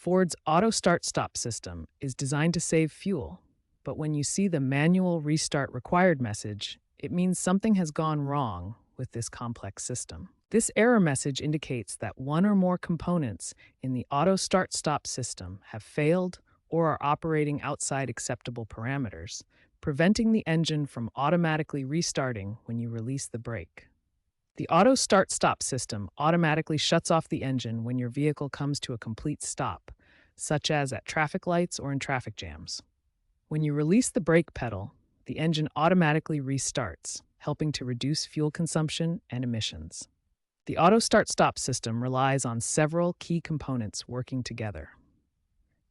Ford's auto start-stop system is designed to save fuel, but when you see the manual restart required message, it means something has gone wrong with this complex system. This error message indicates that one or more components in the auto start-stop system have failed or are operating outside acceptable parameters, preventing the engine from automatically restarting when you release the brake. The auto start-stop system automatically shuts off the engine when your vehicle comes to a complete stop, such as at traffic lights or in traffic jams. When you release the brake pedal, the engine automatically restarts, helping to reduce fuel consumption and emissions. The auto start-stop system relies on several key components working together.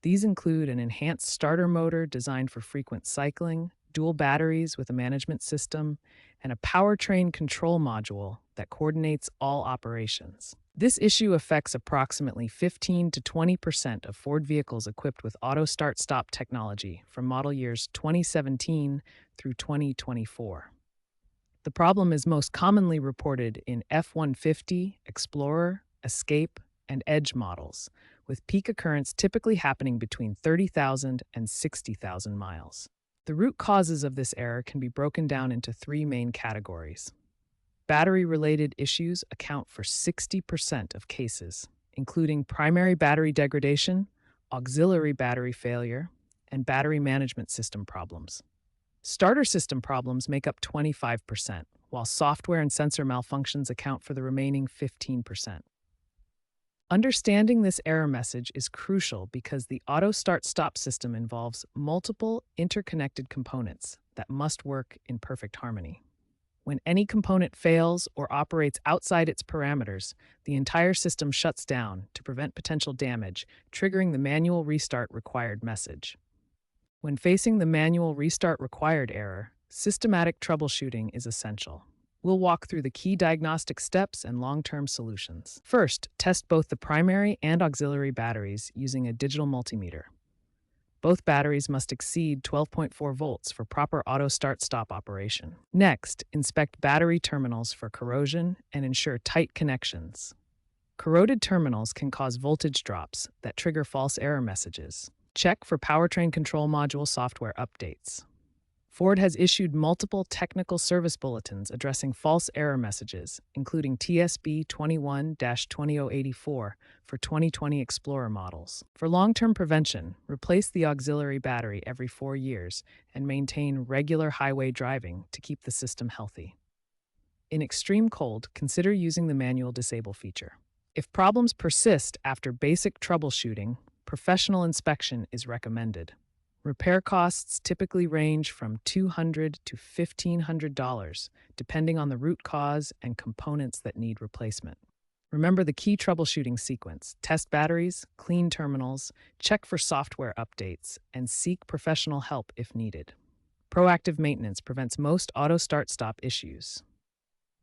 These include an enhanced starter motor designed for frequent cycling, dual batteries with a management system, and a powertrain control module that coordinates all operations. This issue affects approximately 15 to 20% of Ford vehicles equipped with auto start-stop technology from model years 2017 through 2024. The problem is most commonly reported in F-150, Explorer, Escape, and Edge models, with peak occurrence typically happening between 30,000 and 60,000 miles. The root causes of this error can be broken down into three main categories. Battery-related issues account for 60% of cases, including primary battery degradation, auxiliary battery failure, and battery management system problems. Starter system problems make up 25%, while software and sensor malfunctions account for the remaining 15%. Understanding this error message is crucial because the auto start-stop system involves multiple interconnected components that must work in perfect harmony. When any component fails or operates outside its parameters, the entire system shuts down to prevent potential damage, triggering the manual restart required message. When facing the manual restart required error, systematic troubleshooting is essential. We'll walk through the key diagnostic steps and long-term solutions. First, test both the primary and auxiliary batteries using a digital multimeter. Both batteries must exceed 12.4 volts for proper auto start-stop operation. Next, inspect battery terminals for corrosion and ensure tight connections. Corroded terminals can cause voltage drops that trigger false error messages. Check for powertrain control module software updates. Ford has issued multiple technical service bulletins addressing false error messages, including TSB 21-20084 for 2020 Explorer models. For long-term prevention, replace the auxiliary battery every 4 years and maintain regular highway driving to keep the system healthy. In extreme cold, consider using the manual disable feature. If problems persist after basic troubleshooting, professional inspection is recommended. Repair costs typically range from $200 to $1,500, depending on the root cause and components that need replacement. Remember the key troubleshooting sequence: test batteries, clean terminals, check for software updates, and seek professional help if needed. Proactive maintenance prevents most auto start-stop issues.